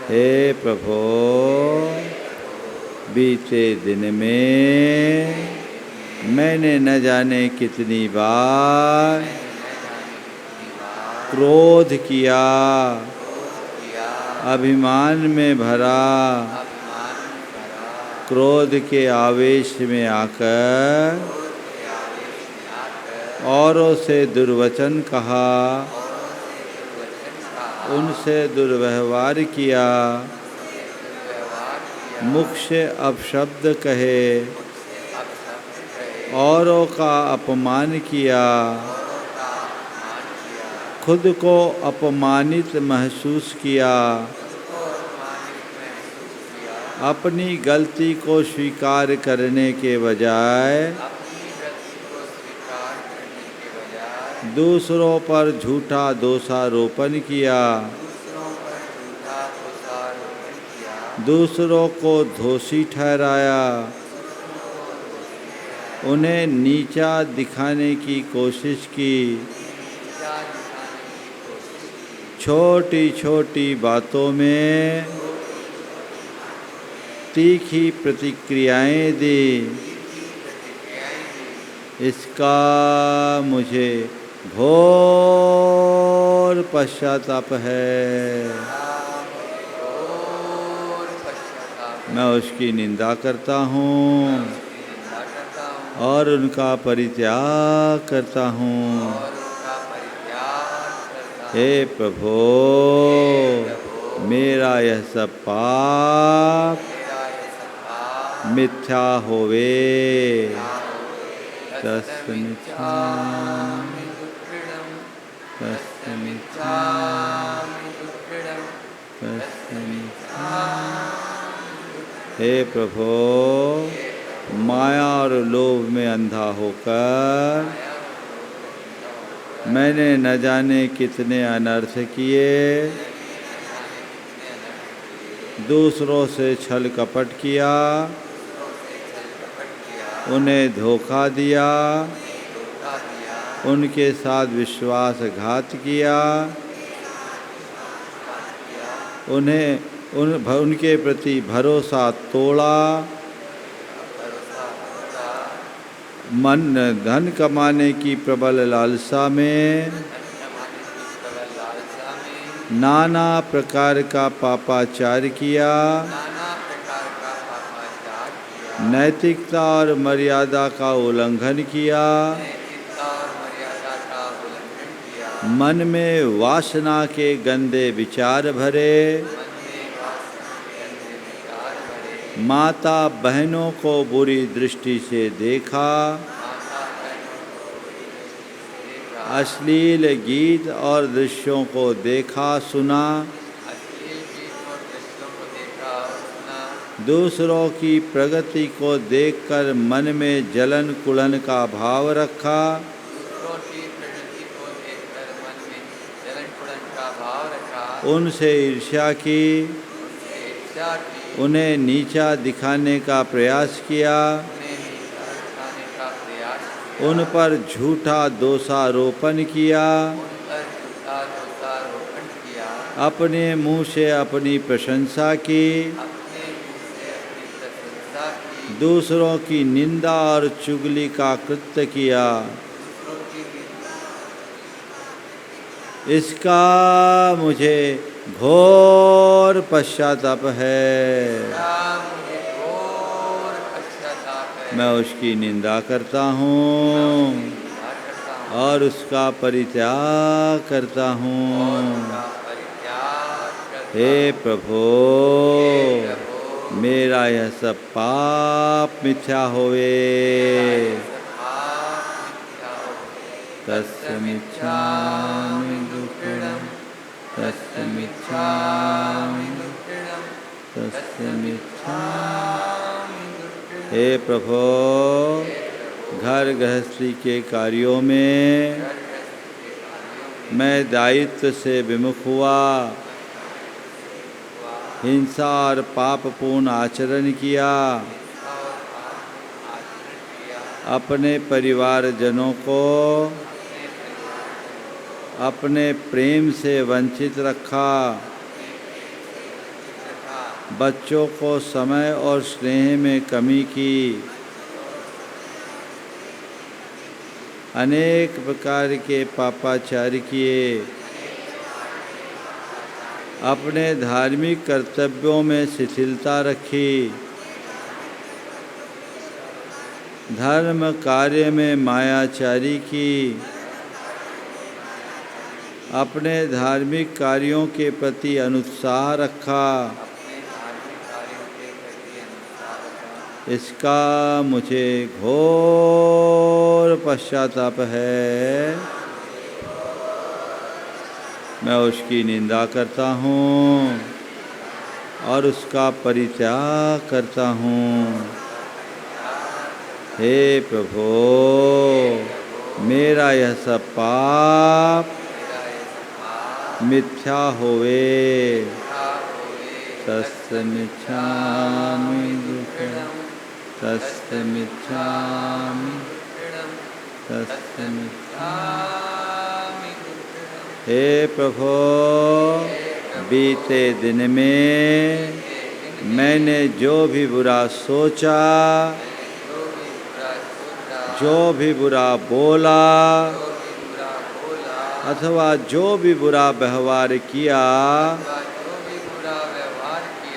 हे प्रभु, बीते दिन में मैंने न जाने कितनी बार क्रोध किया, अभिमान में भरा, क्रोध के आवेश में आकर औरों से दुर्वचन कहा, उनसे दुर्व्यवहार किया, मुख से अपशब्द कहे, औरों का अपमान किया, खुद को अपमानित महसूस किया, अपनी गलती को स्वीकार करने के बजाय दूसरों पर झूठा दोषारोपण किया, दूसरों को दोषी ठहराया, उन्हें नीचा दिखाने की कोशिश की, छोटी छोटी बातों में तीखी प्रतिक्रियाएं दी। इसका मुझे घोर पश्चाताप है। मैं उसकी निंदा करता हूँ और उनका परित्याग करता हूँ। हे प्रभु, मेरा यह सब पाप मिथ्या होवे। तस्मिच्छामि दुक्कडं तस्मिच्छामि दुक्कडं तस्मिच्छामि। हे प्रभु, माया और लोभ में अंधा होकर मैंने न जाने कितने अनर्थ किए, दूसरों से छल कपट किया, उन्हें धोखा दिया, उनके साथ विश्वासघात किया, उनके प्रति भरोसा तोड़ा, मन धन कमाने की प्रबल लालसा में नाना प्रकार का पापाचार किया, नैतिकता और मर्यादा का उल्लंघन किया, मन में वासना के गंदे विचार भरे, माता बहनों को बुरी दृष्टि से देखा, अश्लील गीत और दृश्यों को देखा सुना, दूसरों की प्रगति को देखकर मन में जलन कुलन का भाव रखा, उनसे ईर्ष्या की, उन्हें नीचा दिखाने का प्रयास किया, उन पर झूठा दोषारोपण किया, अपने मुंह से अपनी प्रशंसा की, दूसरों की निंदा और चुगली का कृत्य किया। इसका मुझे घोर पश्चाताप है। मैं उसकी निंदा करता हूँ और उसका परित्याग करता हूँ। हे प्रभु, मेरा यह सब पाप मिथ्या होवे। तस्मिच्छामि दुक्कडं तस्मिच्छामि दुक्कडं तस्मिच्छामि। हे प्रभु, घर गृहस्थी के कार्यों में मैं दायित्व से विमुख हुआ, हिंसा और पापपूर्ण आचरण किया, अपने परिवारजनों को अपने प्रेम से वंचित रखा, बच्चों को समय और स्नेह में कमी की, अनेक प्रकार के पापाचार किए, अपने धार्मिक कर्तव्यों में शिथिलता रखी, धर्म कार्य में मायाचारी की, अपने धार्मिक कार्यों के प्रति अनुत्साह रखा, इसका मुझे घोर पश्चाताप है। मैं उसकी निंदा करता हूँ और उसका परित्याग करता हूँ। हे प्रभु, मेरा यह सब पाप मिथ्या होवे। तस्मिच्छामि दुःखम् तस्मिच्छामि तस्मिच्छामि। हे प्रभु, बीते दिन में मैंने जो भी बुरा सोचा, जो भी बुरा बोला अथवा जो भी बुरा व्यवहार किया,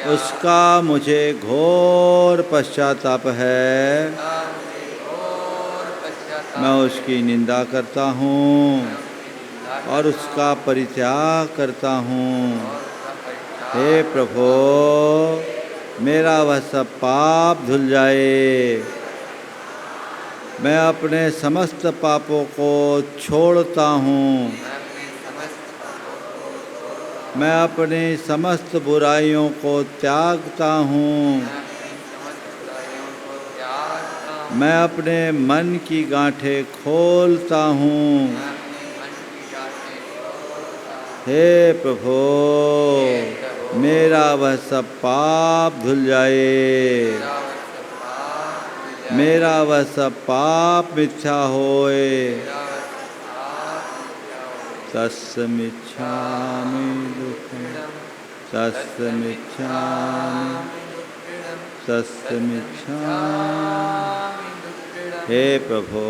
उसका मुझे घोर पश्चाताप है। मैं उसकी निंदा करता हूँ और उसका परित्याग करता हूँ। हे प्रभु, मेरा वह सब पाप धुल जाए। मैं अपने समस्त पापों को छोड़ता हूँ। मैं अपनी समस्त बुराइयों को त्यागता हूँ। मैं अपने मन की गांठें खोलता हूँ। हे प्रभु, मेरा वह सब पाप धुल जाए। मेरा वह सब पाप मिथ्या होए। तस्मिच्छामि दुःखम् तस्मिच्छामि तस्मिच्छामि। हे प्रभु,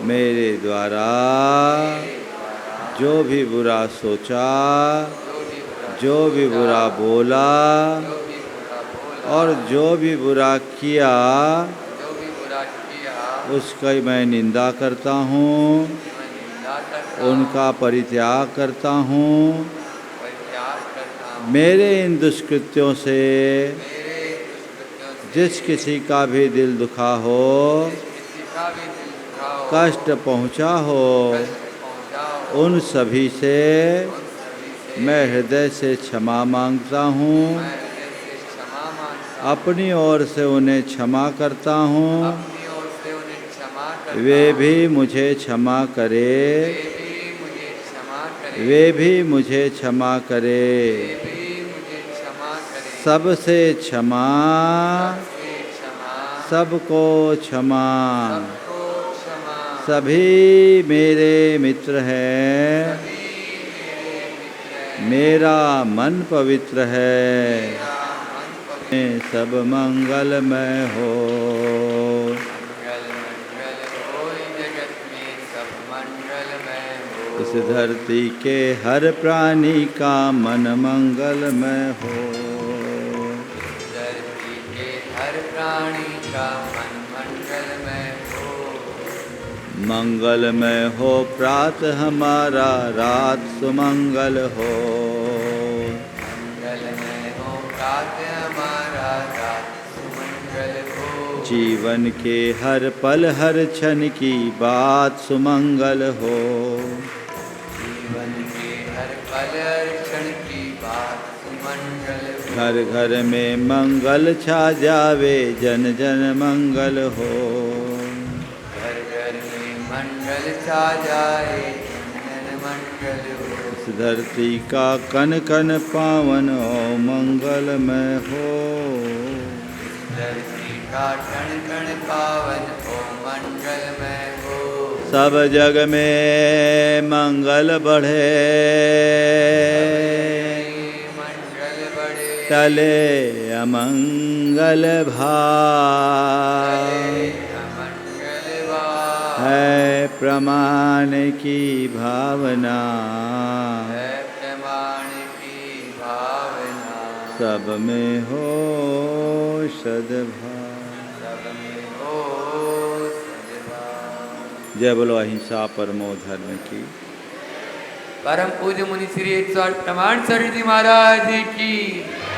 मेरे द्वारा जो भी बुरा सोचा, जो भी बुरा बोला और जो भी बुरा किया, उसका मैं निंदा करता हूँ, उनका परित्याग करता हूँ। मेरे इन दुष्कृत्यों से जिस किसी का भी दिल दुखा हो, कष्ट पहुँचा हो, उन सभी से मैं हृदय से क्षमा मांगता हूँ। अपनी ओर से उन्हें क्षमा करता हूँ। वे भी मुझे क्षमा करे। वे भी मुझे क्षमा करे। सबसे क्षमा, सबको क्षमा। सभी मेरे मित्र हैं। मेरा मन पवित्र है। सब मंगलमय हो। इस धरती के हर प्राणी का मन मंगलमय हो। धरती के हर प्राणी का मन मंगलमय हो। मंगलमय हो प्रातः हमारा, रात सुमंगल हो। मंगलमय हो प्रातः हमारा, रात सुमंगल हो। जीवन के हर पल हर क्षण की बात सुमंगल हो। जीवन के हर पल हर क्षण की बात सुमंगल हो। घर घर में मंगल छा जावे, जन जन मंगल हो। घर घर में मंगल छा जाए, जन जन मंगल हो। इस धरती का कन कन पावन हो, मंगलमय हो। धरती का क्षण क्षण पावन ओम मंगलमय हो। सब जग में मंगल बढ़े, मंगल बढ़े, टले अमंगल भाव, मंगल भाव, है प्रमाण की भावना, है प्रमाण की भावना, सब में हो सद्भाव। सब में हो सद्भाव। जय बोलो अहिंसा परमो धर्म की। परम पूज्य मुनि श्री 108 प्रमाण सर जी महाराज की